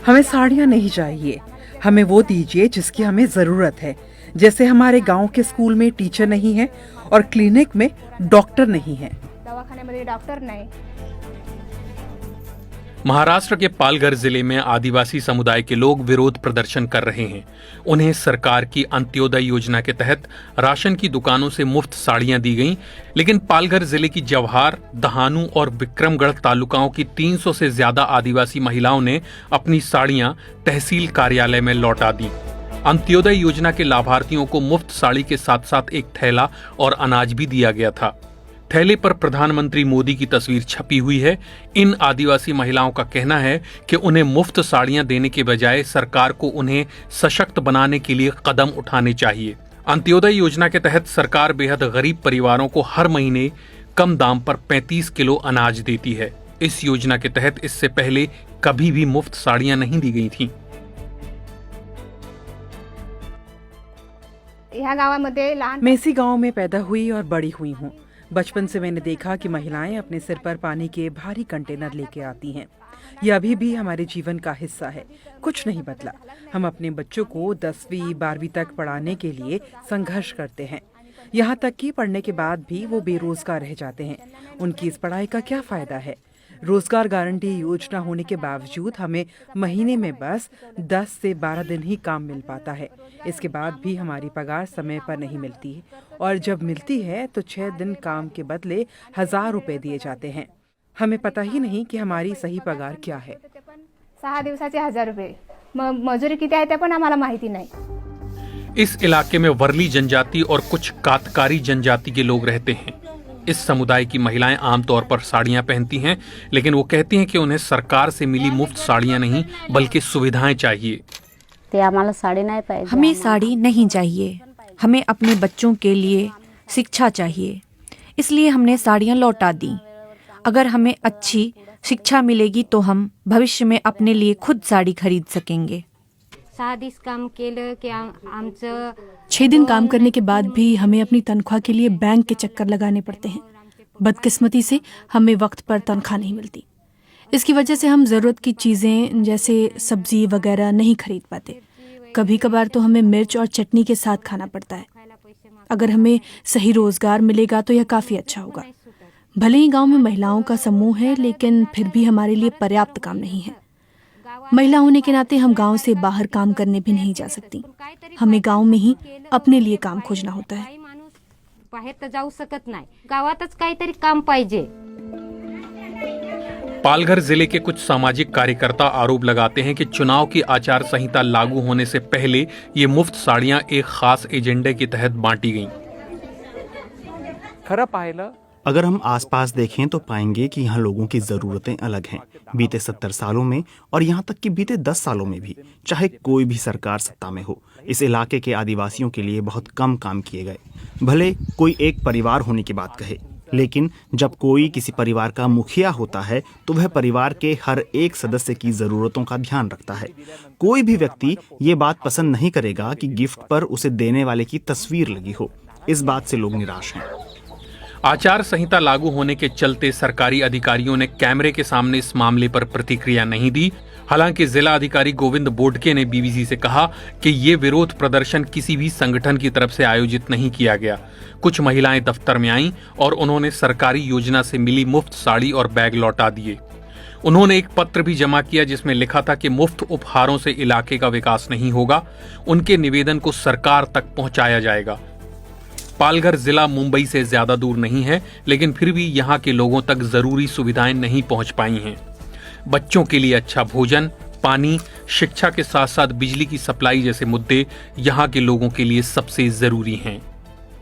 हमें साड़ियाँ नहीं चाहिए, हमें वो दीजिए जिसकी हमें जरूरत है। जैसे हमारे गांव के स्कूल में टीचर नहीं है और क्लिनिक में डॉक्टर नहीं है। दवाखान्यामध्ये डॉक्टर नाही। महाराष्ट्र के पालघर जिले में आदिवासी समुदाय के लोग विरोध प्रदर्शन कर रहे हैं। उन्हें सरकार की अंत्योदय योजना के तहत राशन की दुकानों से मुफ्त साड़ियां दी गईं, लेकिन पालघर जिले की जवाहर, दहानू और विक्रमगढ़ तालुकाओं की 300 से ज्यादा आदिवासी महिलाओं ने अपनी साड़ियां तहसील कार्यालय में लौटा दी। अंत्योदय योजना के लाभार्थियों को मुफ्त साड़ी के साथ साथ एक थैला और अनाज भी दिया गया था। थैले पर प्रधानमंत्री मोदी की तस्वीर छपी हुई है। इन आदिवासी महिलाओं का कहना है कि उन्हें मुफ्त साड़ियां देने के बजाय सरकार को उन्हें सशक्त बनाने के लिए कदम उठाने चाहिए। अंत्योदय योजना के तहत सरकार बेहद गरीब परिवारों को हर महीने कम दाम पर 35 किलो अनाज देती है। इस योजना के तहत इससे पहले कभी भी मुफ्त साड़ियां नहीं दी गई थीं। मैं इसी गांव में पैदा हुई और बड़ी हुई हूँ। बचपन से मैंने देखा कि महिलाएं अपने सिर पर पानी के भारी कंटेनर लेके आती हैं। यह अभी भी हमारे जीवन का हिस्सा है, कुछ नहीं बदला। हम अपने बच्चों को 10वीं 12वीं तक पढ़ाने के लिए संघर्ष करते हैं। यहाँ तक कि पढ़ने के बाद भी वो बेरोजगार रह जाते हैं। उनकी इस पढ़ाई का क्या फायदा है? रोजगार गारंटी योजना होने के बावजूद हमें महीने में बस 10 से 12 दिन ही काम मिल पाता है। इसके बाद भी हमारी पगार समय पर नहीं मिलती है और जब मिलती है तो 6 दिन काम के बदले 1000 रुपए दिए जाते हैं। हमें पता ही नहीं कि हमारी सही पगार क्या है। 6 दिवसाचे 1000 रुपये, मजुरी किती आहे ते पण आम्हाला माहिती नाही। इस इलाके में वर्ली जनजाति और कुछ कातकारी जनजाति के लोग रहते हैं। इस समुदाय की महिलाएं आमतौर पर साड़ियां पहनती हैं, लेकिन वो कहती हैं कि उन्हें सरकार से मिली मुफ्त साड़ियां नहीं बल्कि सुविधाएं चाहिए। हमें साड़ी नहीं चाहिए, हमें अपने बच्चों के लिए शिक्षा चाहिए, इसलिए हमने साड़ियां लौटा दी। अगर हमें अच्छी शिक्षा मिलेगी तो हम भविष्य में अपने लिए खुद साड़ी खरीद सकेंगे। 6 दिन काम करने के बाद भी हमें अपनी तनख्वाह के लिए बैंक के चक्कर लगाने पड़ते हैं। बदकिस्मती से हमें वक्त पर तनख्वाह नहीं मिलती। इसकी वजह से हम ज़रूरत की चीज़ें जैसे सब्जी वगैरह नहीं खरीद पाते। कभी कभार तो हमें मिर्च और चटनी के साथ खाना पड़ता है। अगर हमें सही रोजगार मिलेगा तो यह काफ़ी अच्छा होगा। भले ही गांव में महिलाओं का समूह है, लेकिन फिर भी हमारे लिए पर्याप्त काम नहीं है। महिला होने के नाते हम गांव से बाहर काम करने भी नहीं जा सकती। हमें गांव में ही अपने लिए काम खोजना होता है। पालघर जिले के कुछ सामाजिक कार्यकर्ता आरोप लगाते हैं कि चुनाव की आचार संहिता लागू होने से पहले ये मुफ्त साड़ियां एक खास एजेंडे के तहत बांटी गईं। अगर हम आसपास देखें तो पाएंगे कि यहाँ लोगों की ज़रूरतें अलग हैं। बीते 70 सालों में और यहाँ तक कि बीते 10 सालों में भी, चाहे कोई भी सरकार सत्ता में हो, इस इलाके के आदिवासियों के लिए बहुत कम काम किए गए। भले कोई एक परिवार होने की बात कहे, लेकिन जब कोई किसी परिवार का मुखिया होता है तो वह परिवार के हर एक सदस्य की ज़रूरतों का ध्यान रखता है। कोई भी व्यक्ति ये बात पसंद नहीं करेगा कि गिफ्ट पर उसे देने वाले की तस्वीर लगी हो। इस बात से लोग निराश हैं। आचार संहिता लागू होने के चलते सरकारी अधिकारियों ने कैमरे के सामने इस मामले पर प्रतिक्रिया नहीं दी। हालांकि जिला अधिकारी गोविंद बोडके ने बीबीसी से कहा कि ये विरोध प्रदर्शन किसी भी संगठन की तरफ से आयोजित नहीं किया गया। कुछ महिलाएं दफ्तर में आईं और उन्होंने सरकारी योजना से मिली मुफ्त साड़ी और बैग लौटा दिए। उन्होंने एक पत्र भी जमा किया जिसमें लिखा था कि मुफ्त उपहारों से इलाके का विकास नहीं होगा। उनके निवेदन को सरकार तक पहुंचाया जाएगा। पालघर जिला मुंबई से ज्यादा दूर नहीं है, लेकिन फिर भी यहाँ के लोगों तक जरूरी सुविधाएं नहीं पहुंच पाई हैं। बच्चों के लिए अच्छा भोजन, पानी, शिक्षा के साथ साथ बिजली की सप्लाई जैसे मुद्दे यहाँ के लोगों के लिए सबसे जरूरी हैं।